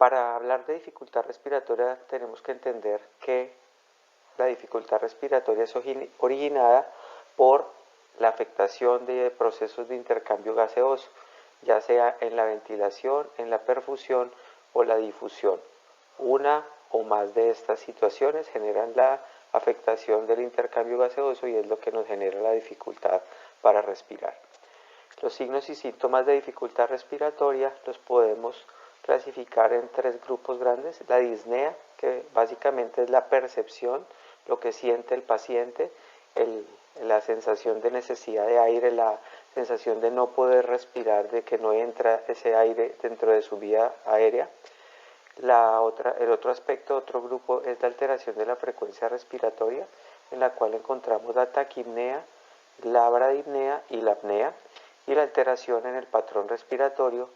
Para hablar de dificultad respiratoria tenemos que entender que la dificultad respiratoria es originada por la afectación de procesos de intercambio gaseoso, ya sea en la ventilación, en la perfusión o la difusión. Una o más de estas situaciones generan la afectación del intercambio gaseoso y es lo que nos genera la dificultad para respirar. Los signos y síntomas de dificultad respiratoria los podemos clasificar en tres grupos grandes. La disnea, que básicamente es la percepción, lo que siente el paciente, la sensación de necesidad de aire, la sensación de no poder respirar, de que no entra ese aire dentro de su vía aérea. El otro aspecto, otro grupo, es la alteración de la frecuencia respiratoria, en la cual encontramos la taquipnea, la bradipnea y la apnea, y la alteración en el patrón respiratorio,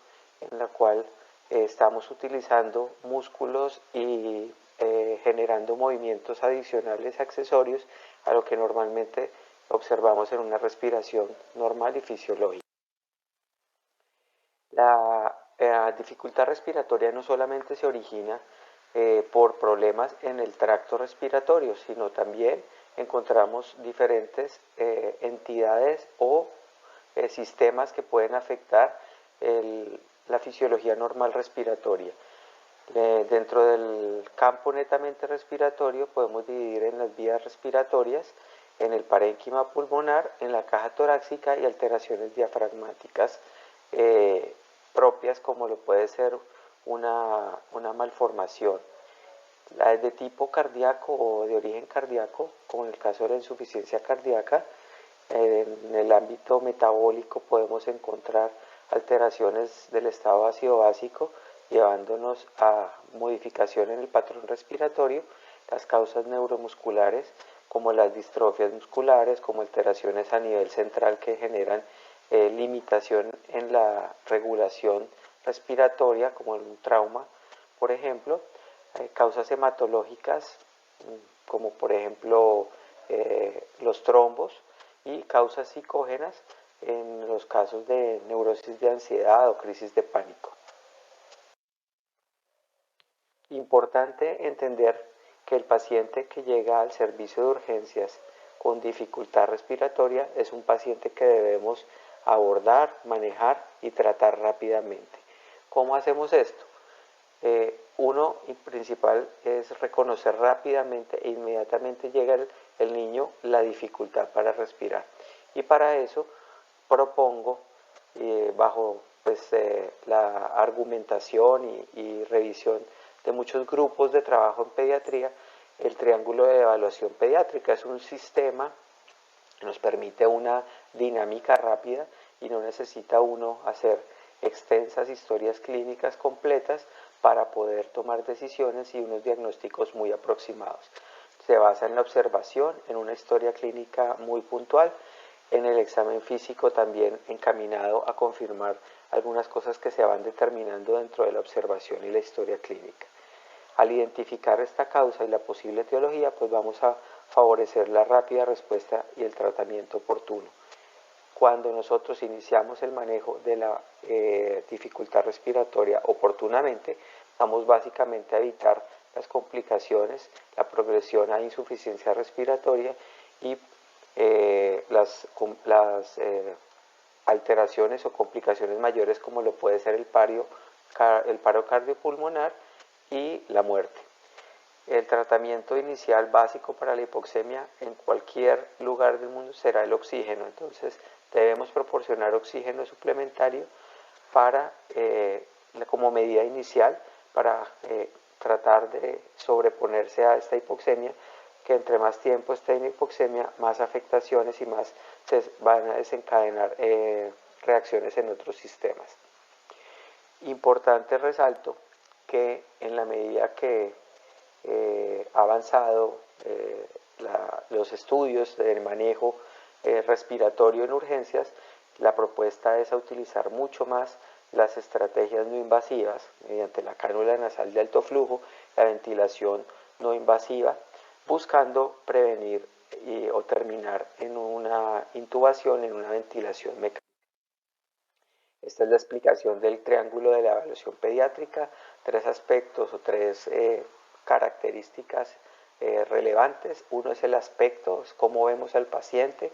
en la cual estamos utilizando músculos y generando movimientos adicionales accesorios a lo que normalmente observamos en una respiración normal y fisiológica. La dificultad respiratoria no solamente se origina por problemas en el tracto respiratorio, sino también encontramos diferentes entidades o sistemas que pueden afectar la fisiología normal respiratoria. Dentro del campo netamente respiratorio podemos dividir en las vías respiratorias, en el parénquima pulmonar, en la caja torácica y alteraciones diafragmáticas propias, como lo puede ser una malformación. La de tipo cardíaco o de origen cardíaco, como en el caso de la insuficiencia cardíaca. En el ámbito metabólico podemos encontrar alteraciones del estado ácido básico, llevándonos a modificación en el patrón respiratorio, las causas neuromusculares, como las distrofias musculares, como alteraciones a nivel central que generan limitación en la regulación respiratoria, como en un trauma, por ejemplo, causas hematológicas, como por ejemplo los trombos, y causas psicógenas en los casos de neurosis de ansiedad o crisis de pánico. Importante entender que el paciente que llega al servicio de urgencias con dificultad respiratoria es un paciente que debemos abordar, manejar y tratar rápidamente. ¿Cómo hacemos esto? Uno y principal es reconocer rápidamente e inmediatamente llega el niño la dificultad para respirar. Y para eso propongo, bajo la argumentación y revisión de muchos grupos de trabajo en pediatría, el triángulo de evaluación pediátrica. Es un sistema que nos permite una dinámica rápida y no necesita uno hacer extensas historias clínicas completas para poder tomar decisiones y unos diagnósticos muy aproximados. Se basa en la observación, en una historia clínica muy puntual, en el examen físico también encaminado a confirmar algunas cosas que se van determinando dentro de la observación y la historia clínica. Al identificar esta causa y la posible etiología, pues vamos a favorecer la rápida respuesta y el tratamiento oportuno. Cuando nosotros iniciamos el manejo de la dificultad respiratoria oportunamente, vamos básicamente a evitar las complicaciones, la progresión a insuficiencia respiratoria y las alteraciones o complicaciones mayores, como lo puede ser el paro cardiopulmonar y la muerte. El tratamiento inicial básico para la hipoxemia en cualquier lugar del mundo será el oxígeno. Entonces debemos proporcionar oxígeno suplementario como medida inicial para tratar de sobreponerse a esta hipoxemia, que entre más tiempo esté en hipoxemia, más afectaciones y más se van a desencadenar reacciones en otros sistemas. Importante resalto que en la medida que ha avanzado los estudios del manejo respiratorio en urgencias, la propuesta es a utilizar mucho más las estrategias no invasivas mediante la cánula nasal de alto flujo, la ventilación no invasiva, buscando prevenir o terminar en una intubación, en una ventilación mecánica. Esta es la explicación del triángulo de la evaluación pediátrica, tres aspectos o tres características relevantes. Uno es el aspecto, es cómo vemos al paciente,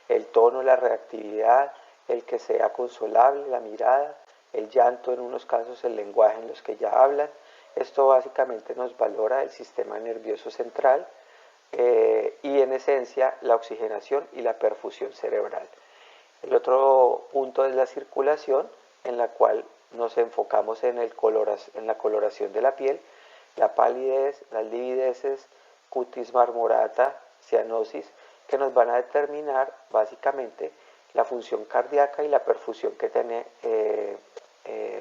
el tono, la reactividad, el que sea consolable, la mirada, el llanto en unos casos, el lenguaje en los que ya hablan. Esto básicamente nos valora el sistema nervioso central y en esencia la oxigenación y la perfusión cerebral. El otro punto es la circulación, en la cual nos enfocamos en la coloración de la piel, la palidez, las livideces, cutis marmorata, cianosis, que nos van a determinar básicamente la función cardíaca y la perfusión que tienen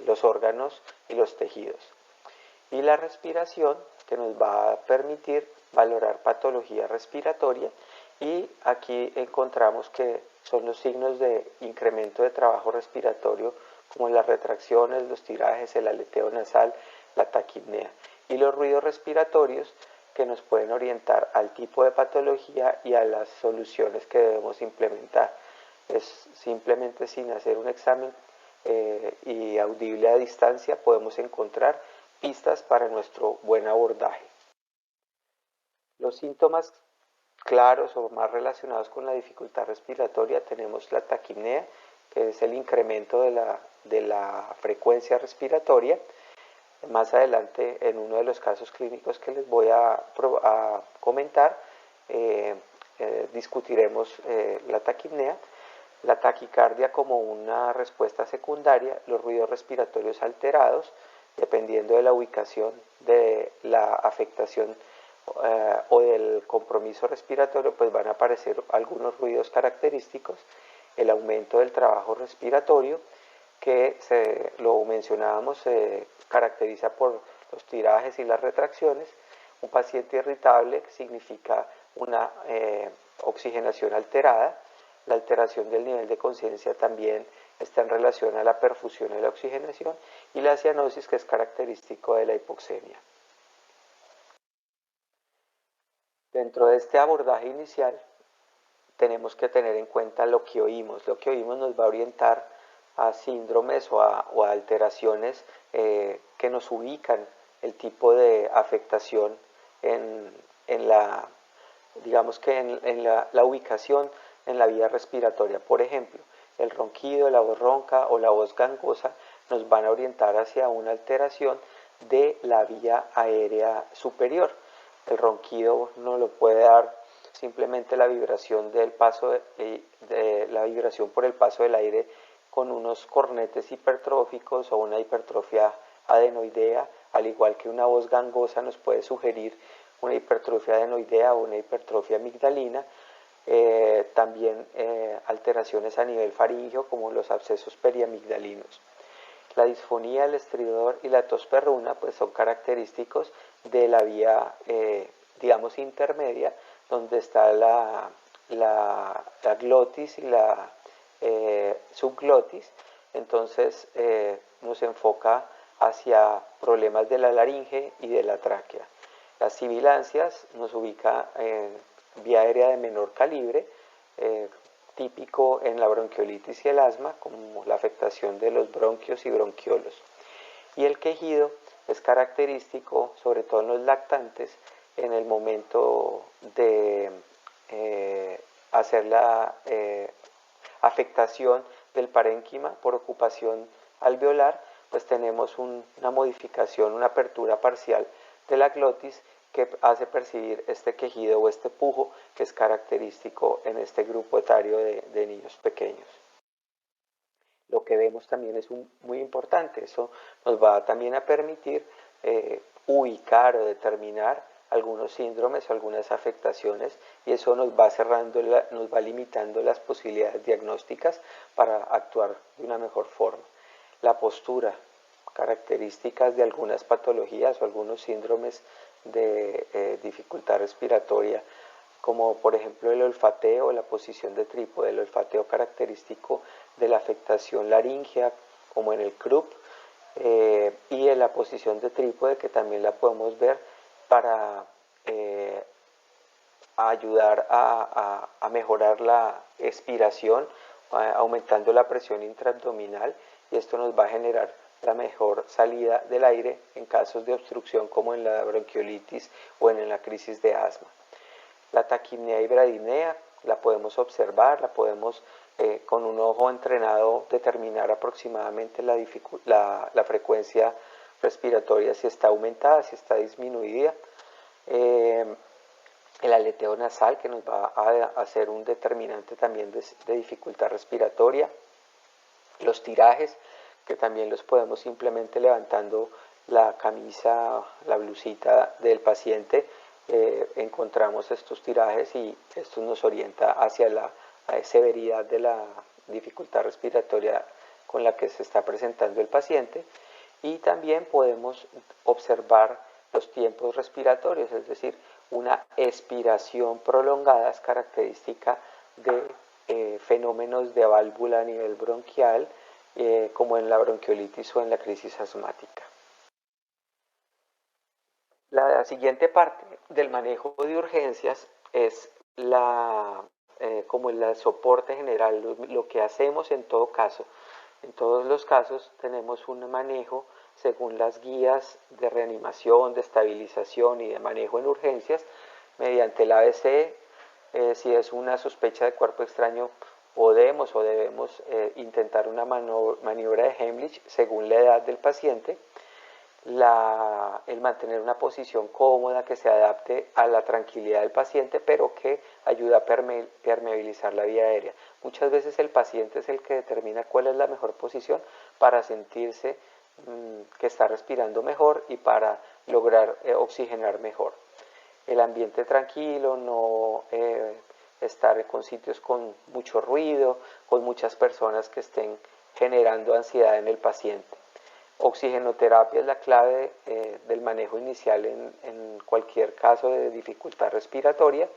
los órganos y los tejidos. Y la respiración, que nos va a permitir valorar patología respiratoria, y aquí encontramos que son los signos de incremento de trabajo respiratorio como las retracciones, los tirajes, el aleteo nasal, la taquipnea, y los ruidos respiratorios que nos pueden orientar al tipo de patología y a las soluciones que debemos implementar. Es simplemente sin hacer un examen y audible a distancia podemos encontrar pistas para nuestro buen abordaje. Los síntomas claros o más relacionados con la dificultad respiratoria tenemos la taquipnea, que es el incremento de la frecuencia respiratoria. Más adelante, en uno de los casos clínicos que les voy a comentar, discutiremos la taquipnea, la taquicardia como una respuesta secundaria, los ruidos respiratorios alterados, dependiendo de la ubicación de la afectación o del compromiso respiratorio, pues van a aparecer algunos ruidos característicos, el aumento del trabajo respiratorio, que lo mencionábamos, se caracteriza por los tirajes y las retracciones. Un paciente irritable significa una oxigenación alterada. La alteración del nivel de conciencia también está en relación a la perfusión y la oxigenación, y la cianosis, que es característico de la hipoxemia. Dentro de este abordaje inicial tenemos que tener en cuenta lo que oímos. Lo que oímos nos va a orientar a síndromes o a alteraciones que nos ubican el tipo de afectación en la, digamos que en la ubicación en la vía respiratoria. Por ejemplo, el ronquido, la voz ronca o la voz gangosa nos van a orientar hacia una alteración de la vía aérea superior. El ronquido nos lo puede dar simplemente la vibración del paso la vibración por el paso del aire con unos cornetes hipertróficos o una hipertrofia adenoidea, al igual que una voz gangosa nos puede sugerir una hipertrofia adenoidea o una hipertrofia amigdalina. También alteraciones a nivel faríngeo como los abscesos periamigdalinos. La disfonía, el estridor y la tos perruna pues son característicos de la vía, digamos, intermedia, donde está la glotis y la subglotis. Entonces nos enfoca hacia problemas de la laringe y de la tráquea. Las sibilancias nos ubica en vía aérea de menor calibre, típico en la bronquiolitis y el asma, como la afectación de los bronquios y bronquiolos. Y el quejido es característico, sobre todo en los lactantes, en el momento de hacer la afectación del parénquima por ocupación alveolar, pues tenemos una modificación, una apertura parcial de la glotis que hace percibir este quejido o este pujo que es característico en este grupo etario de niños pequeños. Lo que vemos también es muy importante, eso nos va también a permitir ubicar o determinar algunos síndromes o algunas afectaciones, y eso nos va cerrando, nos va limitando las posibilidades diagnósticas para actuar de una mejor forma. La postura, características de algunas patologías o algunos síndromes de dificultad respiratoria, como por ejemplo el olfateo, la posición de trípode, el olfateo característico de la afectación laríngea, como en el CRUP, y en la posición de trípode, que también la podemos ver para ayudar a mejorar la expiración, aumentando la presión intraabdominal y esto nos va a generar la mejor salida del aire en casos de obstrucción como en la bronquiolitis o en la crisis de asma. La taquipnea y bradipnea la podemos observar, la podemos con un ojo entrenado determinar aproximadamente la frecuencia respiratoria, si está aumentada, si está disminuida. El aleteo nasal, que nos va a hacer un determinante también de dificultad respiratoria. Los tirajes, que también los podemos simplemente levantando la camisa, la blusita del paciente, encontramos estos tirajes y esto nos orienta hacia la severidad de la dificultad respiratoria con la que se está presentando el paciente. Y también podemos observar los tiempos respiratorios, es decir, una expiración prolongada es característica de fenómenos de válvula a nivel bronquial, como en la bronquiolitis o en la crisis asmática. La siguiente parte del manejo de urgencias es como el soporte general, lo que hacemos en todo caso. En todos los casos tenemos un manejo según las guías de reanimación, de estabilización y de manejo en urgencias, mediante el ABC. Si es una sospecha de cuerpo extraño, podemos o debemos intentar una maniobra de Heimlich según la edad del paciente. El mantener una posición cómoda que se adapte a la tranquilidad del paciente, pero que ayuda a permeabilizar la vía aérea. Muchas veces el paciente es el que determina cuál es la mejor posición para sentirse que está respirando mejor y para lograr oxigenar mejor. El ambiente tranquilo, no estar con sitios con mucho ruido, con muchas personas que estén generando ansiedad en el paciente. Oxigenoterapia es la clave del manejo inicial en cualquier caso de dificultad respiratoria.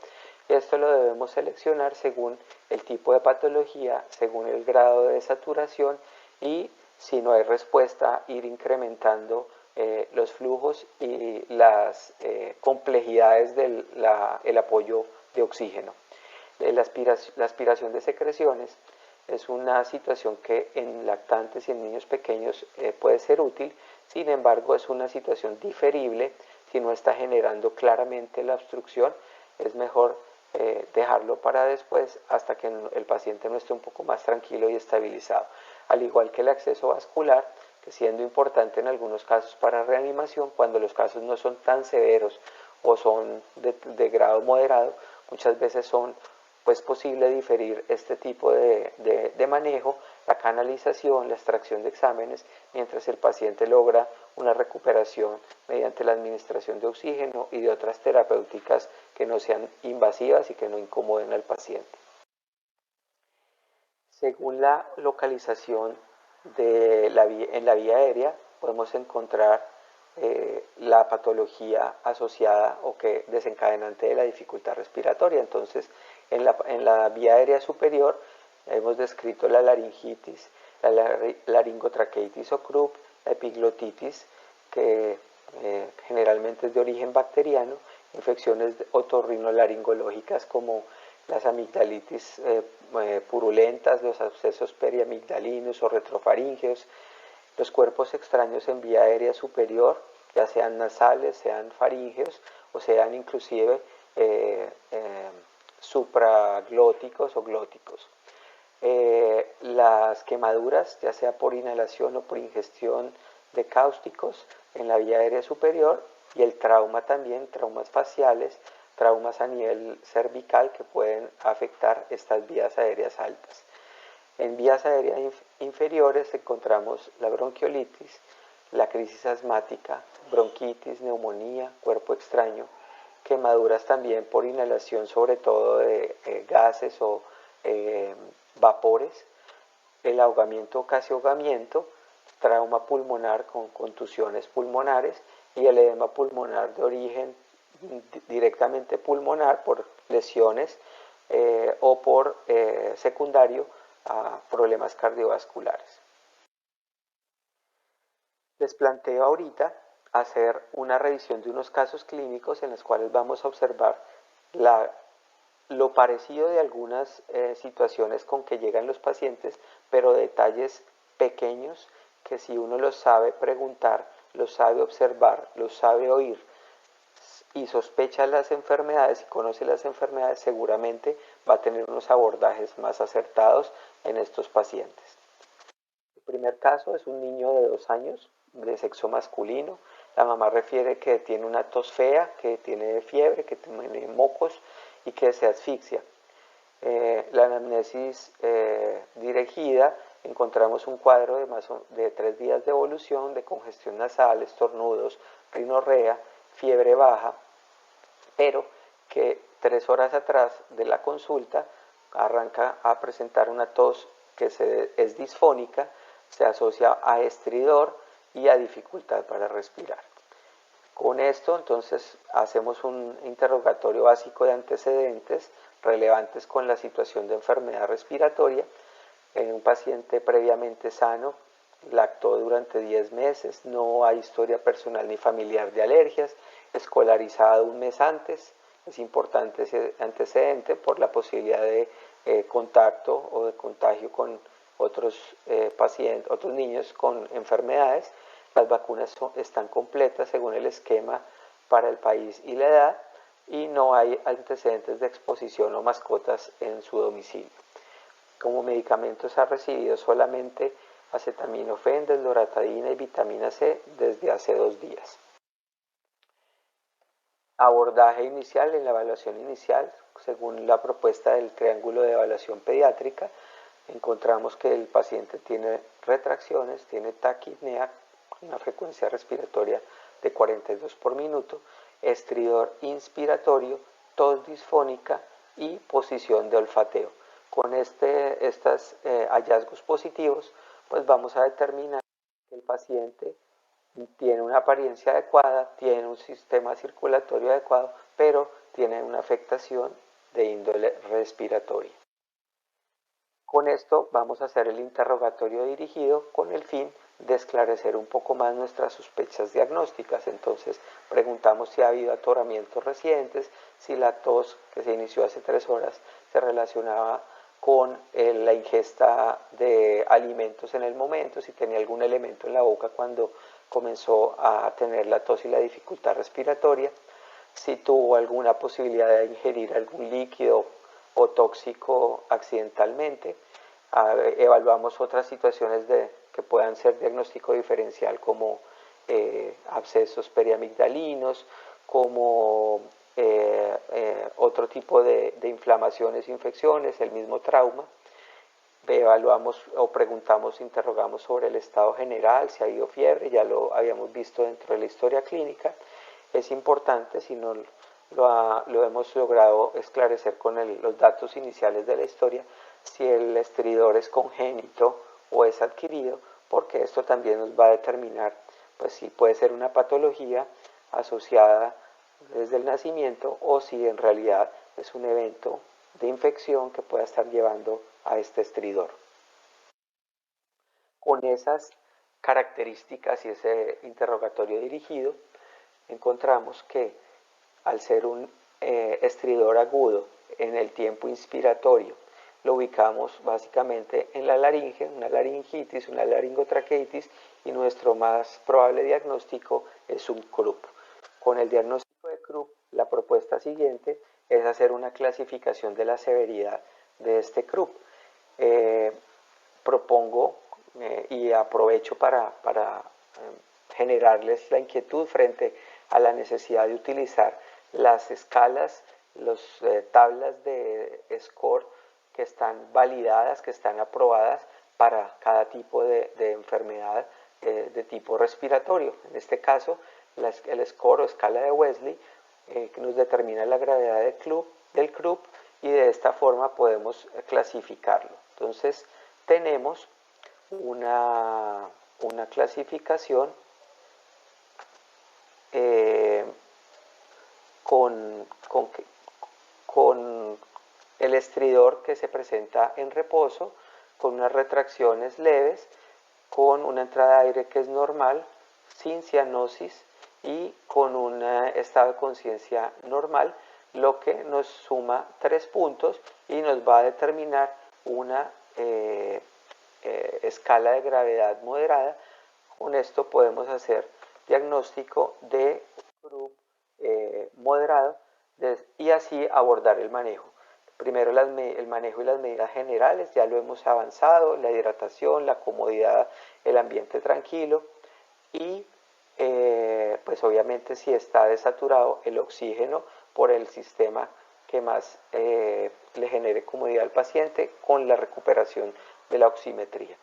Esto lo debemos seleccionar según el tipo de patología, según el grado de saturación y si no hay respuesta, ir incrementando los flujos y las complejidades del apoyo de oxígeno. La aspiración de secreciones es una situación que en lactantes y en niños pequeños puede ser útil, sin embargo es una situación diferible. Si no está generando claramente la obstrucción, es mejor dejarlo para después hasta que el paciente no esté un poco más tranquilo y estabilizado. Al igual que el acceso vascular, que siendo importante en algunos casos para reanimación, cuando los casos no son tan severos o son de grado moderado, muchas veces son pues posible diferir este tipo de manejo, la canalización, la extracción de exámenes, mientras el paciente logra una recuperación mediante la administración de oxígeno y de otras terapéuticas que no sean invasivas y que no incomoden al paciente. Según la localización en la vía aérea, podemos encontrar la patología asociada o que desencadenante de la dificultad respiratoria. Entonces, en la vía aérea superior hemos descrito la laringitis, la laringotraqueitis o Krupp, la epiglotitis, que generalmente es de origen bacteriano, infecciones otorrinolaringológicas como las amigdalitis purulentas, los abscesos periamigdalinos o retrofaríngeos, los cuerpos extraños en vía aérea superior, ya sean nasales, sean faríngeos o sean inclusive supraglóticos o glóticos. Las quemaduras, ya sea por inhalación o por ingestión de cáusticos en la vía aérea superior, y el trauma también, traumas faciales, traumas a nivel cervical que pueden afectar estas vías aéreas altas. En vías aéreas inferiores encontramos la bronquiolitis, la crisis asmática, bronquitis, neumonía, cuerpo extraño, quemaduras también por inhalación, sobre todo de gases o vapores, el ahogamiento o casi ahogamiento, trauma pulmonar con contusiones pulmonares y el edema pulmonar de origen directamente pulmonar por lesiones o por secundario a problemas cardiovasculares. Les planteo ahorita hacer una revisión de unos casos clínicos en los cuales vamos a observar lo parecido de algunas situaciones con que llegan los pacientes, pero detalles pequeños que si uno los sabe preguntar, los sabe observar, los sabe oír y sospecha las enfermedades y conoce las enfermedades, seguramente va a tener unos abordajes más acertados en estos pacientes. El primer caso es un niño de 2 años de sexo masculino. La mamá refiere que tiene una tos fea, que tiene fiebre, que tiene mocos y que se asfixia. La anamnesis dirigida, encontramos un cuadro de 3 días de evolución, de congestión nasal, estornudos, rinorrea, fiebre baja, pero que 3 horas atrás de la consulta arranca a presentar una tos que es disfónica, se asocia a estridor y a dificultad para respirar. Con esto, entonces, hacemos un interrogatorio básico de antecedentes relevantes con la situación de enfermedad respiratoria en un paciente previamente sano, lactó durante 10 meses, no hay historia personal ni familiar de alergias, escolarizado un mes antes, es importante ese antecedente por la posibilidad de contacto o de contagio con otros pacientes, otros niños con enfermedades. Las vacunas están completas según el esquema para el país y la edad y no hay antecedentes de exposición o mascotas en su domicilio. Como medicamentos ha recibido solamente acetaminofén, desloratadina y vitamina C desde hace 2 días. Abordaje inicial en la evaluación inicial, según la propuesta del triángulo de evaluación pediátrica, encontramos que el paciente tiene retracciones, tiene taquipnea, una frecuencia respiratoria de 42 por minuto, estridor inspiratorio, tos disfónica y posición de olfateo. Con estos hallazgos positivos, pues vamos a determinar que el paciente tiene una apariencia adecuada, tiene un sistema circulatorio adecuado, pero tiene una afectación de índole respiratoria. Con esto vamos a hacer el interrogatorio dirigido con el fin de esclarecer un poco más nuestras sospechas diagnósticas. Entonces preguntamos si ha habido atoramientos recientes, si la tos que se inició hace 3 horas se relacionaba con la ingesta de alimentos en el momento, si tenía algún elemento en la boca cuando comenzó a tener la tos y la dificultad respiratoria, si tuvo alguna posibilidad de ingerir algún líquido o tóxico accidentalmente. Evaluamos otras situaciones que puedan ser diagnóstico diferencial como abscesos periamigdalinos, como otro tipo de inflamaciones, infecciones, el mismo trauma. Evaluamos o preguntamos, interrogamos sobre el estado general, si ha habido fiebre, ya lo habíamos visto dentro de la historia clínica. Es importante, si no lo hemos logrado esclarecer con los datos iniciales de la historia, si el estridor es congénito o es adquirido, porque esto también nos va a determinar pues, si puede ser una patología asociada desde el nacimiento o si en realidad es un evento de infección que pueda estar llevando a este estridor. Con esas características y ese interrogatorio dirigido, encontramos que al ser un estridor agudo en el tiempo inspiratorio, lo ubicamos básicamente en la laringe, una laringitis, una laringotraqueitis, y nuestro más probable diagnóstico es un CRUP. Con el diagnóstico de CRUP, la propuesta siguiente es hacer una clasificación de la severidad de este CRUP. Propongo y aprovecho para generarles la inquietud frente a la necesidad de utilizar las escalas, las tablas de score que están validadas, que están aprobadas para cada tipo de enfermedad de tipo respiratorio. En este caso, el score o escala de Wesley que nos determina la gravedad del CRUP y de esta forma podemos clasificarlo. Entonces, tenemos una clasificación con el estridor que se presenta en reposo, con unas retracciones leves, con una entrada de aire que es normal, sin cianosis y con un estado de conciencia normal, lo que nos suma 3 puntos y nos va a determinar una escala de gravedad moderada. Con esto podemos hacer diagnóstico de grupo moderado y así abordar el manejo. Primero el manejo y las medidas generales, ya lo hemos avanzado, la hidratación, la comodidad, el ambiente tranquilo y pues obviamente si está desaturado el oxígeno por el sistema que más le genere comodidad al paciente con la recuperación de la oximetría.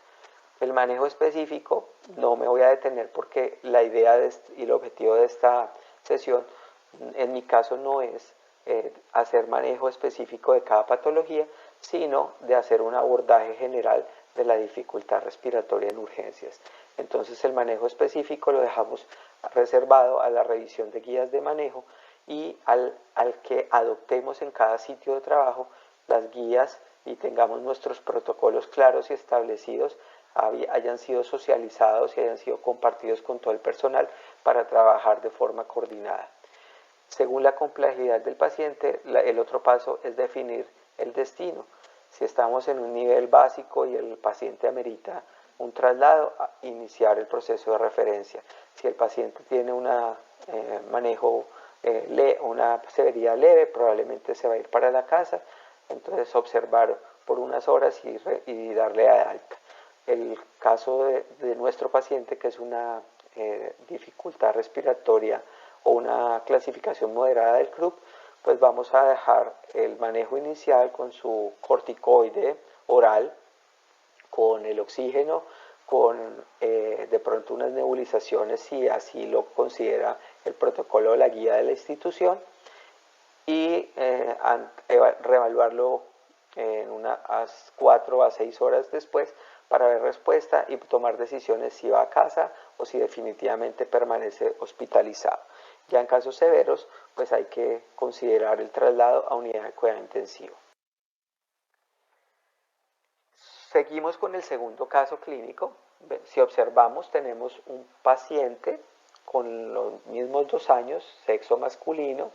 El manejo específico no me voy a detener porque la idea y el objetivo de esta sesión en mi caso no es hacer manejo específico de cada patología, sino de hacer un abordaje general de la dificultad respiratoria en urgencias. Entonces el manejo específico lo dejamos reservado a la revisión de guías de manejo y al que adoptemos en cada sitio de trabajo las guías y tengamos nuestros protocolos claros y establecidos, hayan sido socializados y hayan sido compartidos con todo el personal para trabajar de forma coordinada. Según la complejidad del paciente, el otro paso es definir el destino. Si estamos en un nivel básico y el paciente amerita un traslado, iniciar el proceso de referencia. Si el paciente tiene una una severidad leve, probablemente se va a ir para la casa, entonces observar por unas horas y darle de alta. El caso de nuestro paciente, que es una dificultad respiratoria o una clasificación moderada del CRUP, pues vamos a dejar el manejo inicial con su corticoide oral, con el oxígeno, con de pronto unas nebulizaciones si así lo considera el protocolo de la guía de la institución y reevaluarlo en unas 4 a 6 horas después para ver respuesta y tomar decisiones si va a casa o si definitivamente permanece hospitalizado. Ya en casos severos, pues hay que considerar el traslado a unidad de cuidado intensivo. Seguimos con el segundo caso clínico. Si observamos, tenemos un paciente con los mismos 2 años, sexo masculino.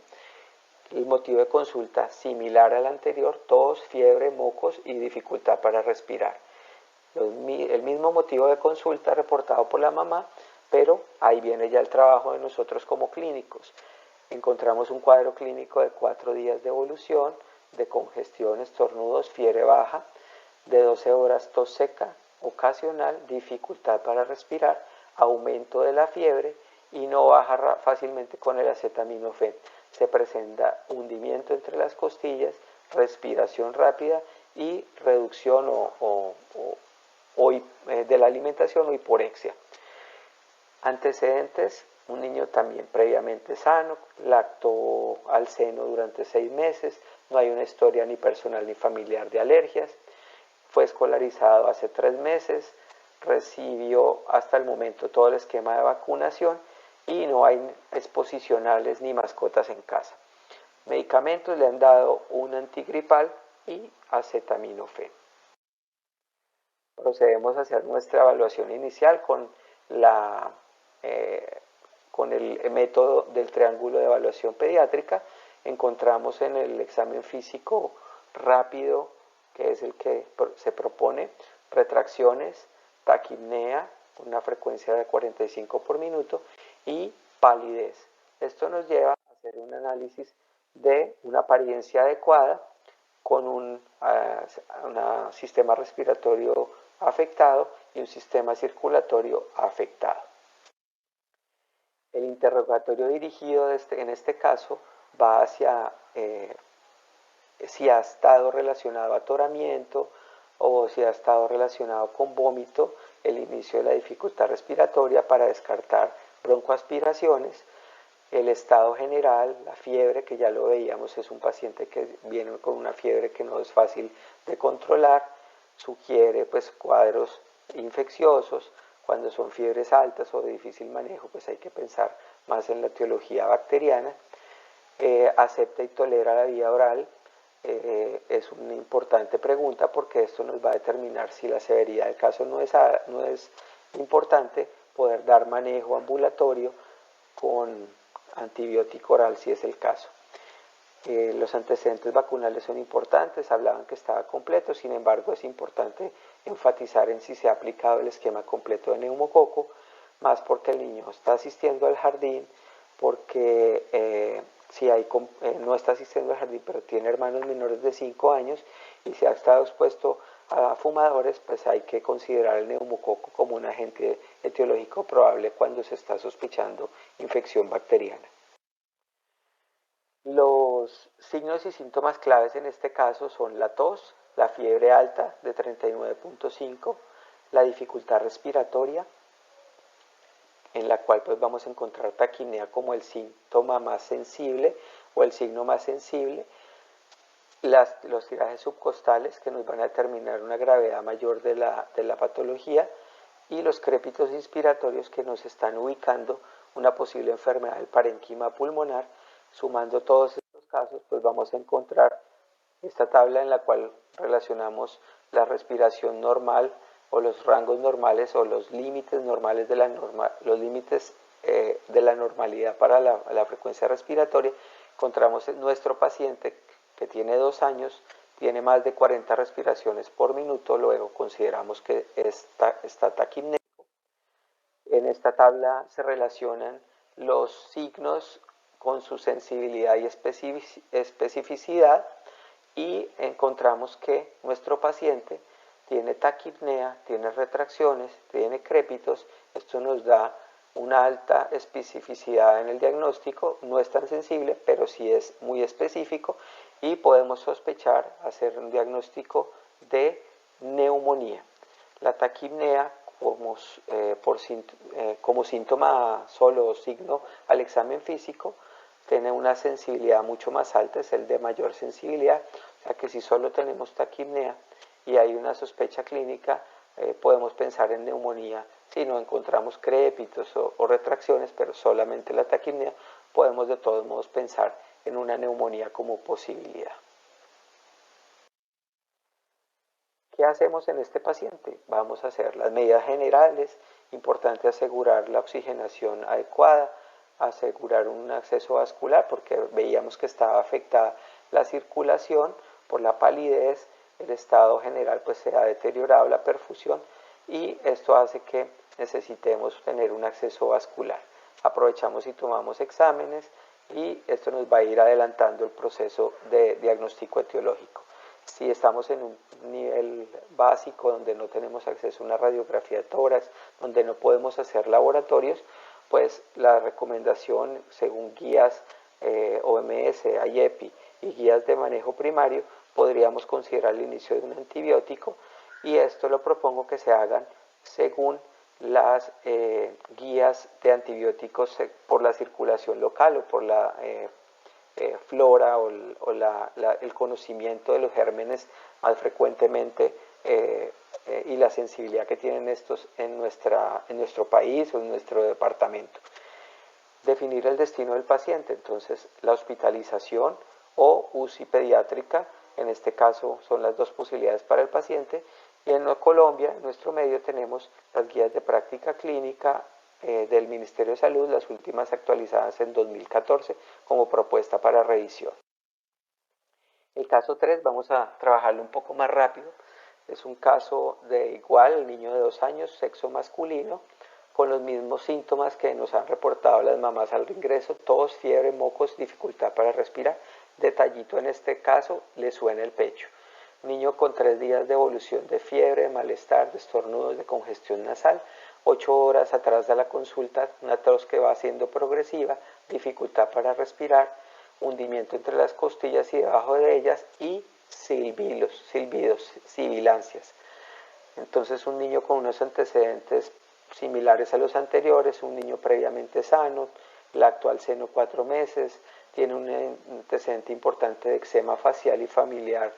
El motivo de consulta similar al anterior, tos, fiebre, mocos y dificultad para respirar. El mismo motivo de consulta reportado por la mamá, pero ahí viene ya el trabajo de nosotros como clínicos. Encontramos un cuadro clínico de 4 días de evolución, de congestión, estornudos, fiebre baja, de 12 horas tos seca, ocasional, dificultad para respirar, aumento de la fiebre y no baja fácilmente con el acetaminofén. Se presenta hundimiento entre las costillas, respiración rápida y reducción de la alimentación o hiporexia. Antecedentes: un niño también previamente sano, lactó al seno durante 6 meses, no hay una historia ni personal ni familiar de alergias, fue escolarizado hace 3 meses, recibió hasta el momento todo el esquema de vacunación y no hay exposicionales ni mascotas en casa. Medicamentos: le han dado un antigripal y acetaminofén. Procedemos a hacer nuestra evaluación inicial con el método del triángulo de evaluación pediátrica. Encontramos en el examen físico rápido, que es el que se propone, retracciones, taquipnea, una frecuencia de 45 por minuto y palidez. Esto nos lleva a hacer un análisis de una apariencia adecuada con un sistema respiratorio afectado y un sistema circulatorio afectado. El interrogatorio dirigido en este caso va hacia si ha estado relacionado a atoramiento o si ha estado relacionado con vómito, el inicio de la dificultad respiratoria para descartar broncoaspiraciones, el estado general, la fiebre, que ya lo veíamos, es un paciente que viene con una fiebre que no es fácil de controlar, sugiere pues cuadros infecciosos. Cuando son fiebres altas o de difícil manejo, pues hay que pensar más en la etiología bacteriana. Acepta y tolera la vía oral. Es una importante pregunta porque esto nos va a determinar si la severidad del caso no es importante, poder dar manejo ambulatorio con antibiótico oral si es el caso. Los antecedentes vacunales son importantes, hablaban que estaba completo, sin embargo es importante enfatizar en si se ha aplicado el esquema completo de neumococo, más porque el niño está asistiendo al jardín, porque si no está asistiendo al jardín pero tiene hermanos menores de 5 años y se ha estado expuesto a fumadores, pues hay que considerar el neumococo como un agente etiológico probable cuando se está sospechando infección bacteriana. Los signos y síntomas claves en este caso son la tos, la fiebre alta de 39.5, la dificultad respiratoria, en la cual pues vamos a encontrar taquipnea como el síntoma más sensible o el signo más sensible, los tirajes subcostales que nos van a determinar una gravedad mayor de la patología y los crépitos inspiratorios que nos están ubicando una posible enfermedad del parénquima pulmonar. Sumando todos estos casos, pues vamos a encontrar esta tabla en la cual relacionamos la respiración normal o los rangos normales o los límites normales de la normalidad para la frecuencia respiratoria. Encontramos en nuestro paciente que tiene 2 años, tiene más de 40 respiraciones por minuto, luego consideramos que está taquipnéico. En esta tabla se relacionan los signos con su sensibilidad y especificidad y encontramos que nuestro paciente tiene taquipnea, tiene retracciones, tiene crépitos. Esto nos da una alta especificidad en el diagnóstico, no es tan sensible, pero sí es muy específico y podemos sospechar, hacer un diagnóstico de neumonía. La taquipnea como síntoma solo o signo al examen físico tiene una sensibilidad mucho más alta, es el de mayor sensibilidad, o sea que si solo tenemos taquipnea y hay una sospecha clínica, podemos pensar en neumonía. Si no encontramos crépitos o retracciones, pero solamente la taquipnea, podemos de todos modos pensar en una neumonía como posibilidad. ¿Qué hacemos en este paciente? Vamos a hacer las medidas generales, importante asegurar la oxigenación adecuada, asegurar un acceso vascular porque veíamos que estaba afectada la circulación por la palidez, el estado general pues se ha deteriorado la perfusión y esto hace que necesitemos tener un acceso vascular. Aprovechamos y tomamos exámenes y esto nos va a ir adelantando el proceso de diagnóstico etiológico. Si estamos en un nivel básico donde no tenemos acceso a una radiografía de tórax, donde no podemos hacer laboratorios, pues la recomendación según guías OMS, IEPI y guías de manejo primario, podríamos considerar el inicio de un antibiótico y esto lo propongo que se hagan según las guías de antibióticos por la circulación local o por la flora o el conocimiento de los gérmenes más frecuentemente y la sensibilidad que tienen estos en nuestro país o en nuestro departamento. Definir el destino del paciente, entonces la hospitalización o UCI pediátrica, en este caso son las dos posibilidades para el paciente, y en Colombia, en nuestro medio, tenemos las guías de práctica clínica del Ministerio de Salud, las últimas actualizadas en 2014 como propuesta para revisión. El caso 3 vamos a trabajarlo un poco más rápido. Es un caso de igual, niño de 2 años, sexo masculino, con los mismos síntomas que nos han reportado las mamás al ingreso, tos, fiebre, mocos, dificultad para respirar. Detallito en este caso, le suena el pecho. Niño con 3 días de evolución de fiebre, de malestar, de estornudos, de congestión nasal, 8 horas atrás de la consulta, una tos que va siendo progresiva, dificultad para respirar, hundimiento entre las costillas y debajo de ellas y silbidos, sibilancias. Entonces un niño con unos antecedentes similares a los anteriores, un niño previamente sano, la actual seno 4 meses, tiene un antecedente importante de eczema facial y familiar,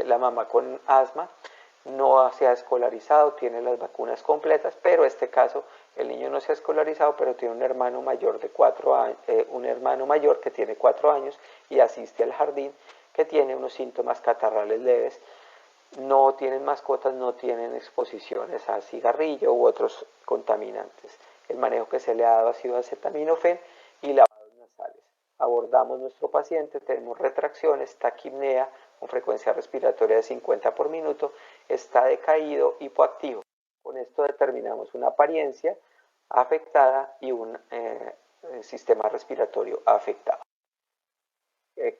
la mamá con asma, no se ha escolarizado, tiene las vacunas completas, pero en este caso el niño no se ha escolarizado, pero tiene un hermano mayor de 4 años, un hermano mayor que tiene 4 años y asiste al jardín, que tiene unos síntomas catarrales leves, no tienen mascotas, no tienen exposiciones a cigarrillo u otros contaminantes. El manejo que se le ha dado ha sido acetaminofén y lavados nasales. abordamos nuestro paciente, tenemos retracciones, taquipnea con frecuencia respiratoria de 50 por minuto, está decaído, hipoactivo. Con esto determinamos una apariencia afectada y un sistema respiratorio afectado.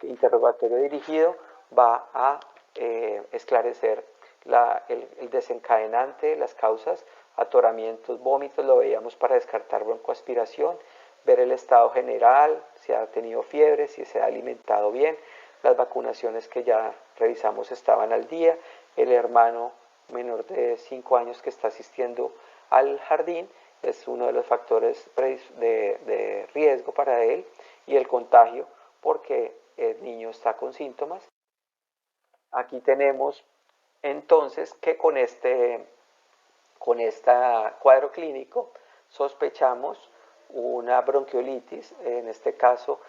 Interrogatorio dirigido va a esclarecer el desencadenante, las causas, atoramientos, vómitos, lo veíamos para descartar broncoaspiración, ver el estado general, si ha tenido fiebre, si se ha alimentado bien, las vacunaciones que ya revisamos estaban al día, el hermano menor de 5 años que está asistiendo al jardín es uno de los factores de riesgo para él, y el contagio porque el niño está con síntomas. Aquí tenemos entonces que con este cuadro clínico sospechamos una bronquiolitis, en este caso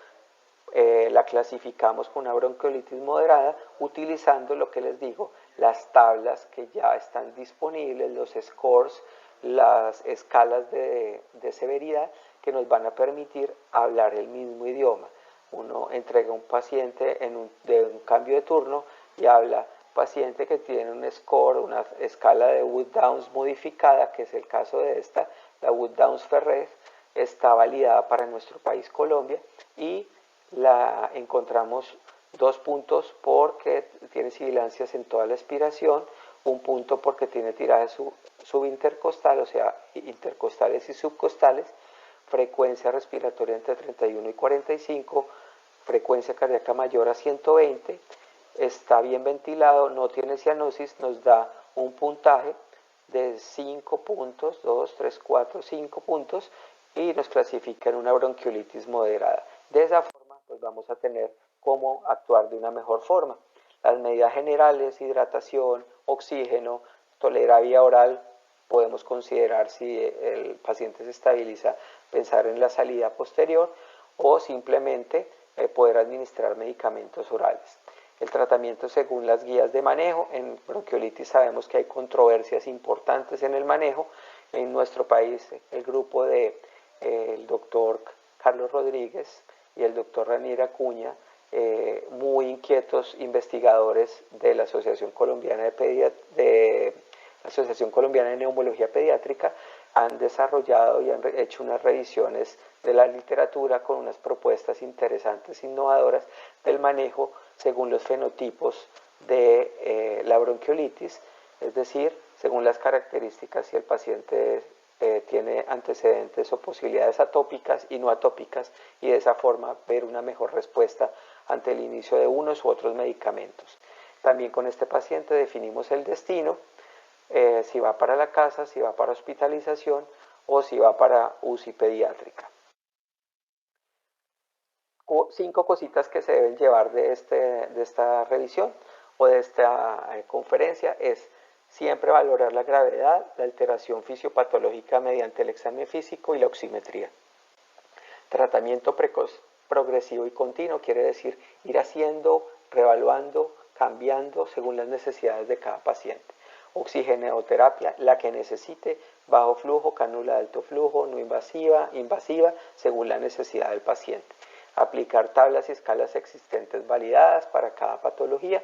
la clasificamos con una bronquiolitis moderada utilizando lo que les digo, las tablas que ya están disponibles, los scores, las escalas de severidad que nos van a permitir hablar el mismo idioma. Uno entrega a un paciente de un cambio de turno y habla paciente que tiene un score, una escala de Wood-Downs modificada, que es el caso de esta, la Wood-Downs-Ferret, está validada para nuestro país Colombia y la encontramos 2 puntos porque tiene sibilancias en toda la expiración, 1 punto porque tiene tiraje subintercostal, o sea, intercostales y subcostales, frecuencia respiratoria entre 31 y 45, frecuencia cardíaca mayor a 120, está bien ventilado, no tiene cianosis, nos da un puntaje de 5 puntos, 2, 3, 4, 5 puntos, y nos clasifica en una bronquiolitis moderada. De esa forma, pues vamos a tener cómo actuar de una mejor forma. Las medidas generales, hidratación, oxígeno, tolerar vía oral, podemos considerar si el paciente se estabiliza, pensar en la salida posterior o simplemente poder administrar medicamentos orales. El tratamiento según las guías de manejo. En bronquiolitis sabemos que hay controversias importantes en el manejo. En nuestro país, el grupo de el doctor Carlos Rodríguez y el doctor Ranier Acuña, muy inquietos investigadores de la Asociación Colombiana de Neumología Pediátrica, han desarrollado y han hecho unas revisiones de la literatura con unas propuestas interesantes, innovadoras del manejo según los fenotipos de la bronquiolitis, es decir, según las características si el paciente tiene antecedentes o posibilidades atópicas y no atópicas, y de esa forma ver una mejor respuesta ante el inicio de unos u otros medicamentos. También con este paciente definimos el destino, si va para la casa, si va para hospitalización o si va para UCI pediátrica. 5 cositas que se deben llevar de esta revisión o de esta conferencia es siempre valorar la gravedad, la alteración fisiopatológica mediante el examen físico y la oximetría. Tratamiento precoz, progresivo y continuo quiere decir ir haciendo, reevaluando, cambiando según las necesidades de cada paciente. Oxigenoterapia, la que necesite, bajo flujo, cánula de alto flujo, no invasiva, invasiva, según la necesidad del paciente. Aplicar tablas y escalas existentes validadas para cada patología.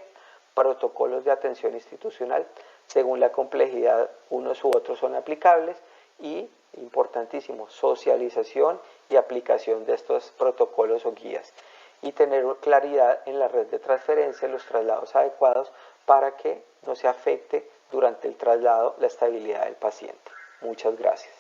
Protocolos de atención institucional, según la complejidad, unos u otros son aplicables. Y, importantísimo, socialización y aplicación de estos protocolos o guías. Y tener claridad en la red de transferencia, los traslados adecuados para que no se afecte durante el traslado la estabilidad del paciente. Muchas gracias.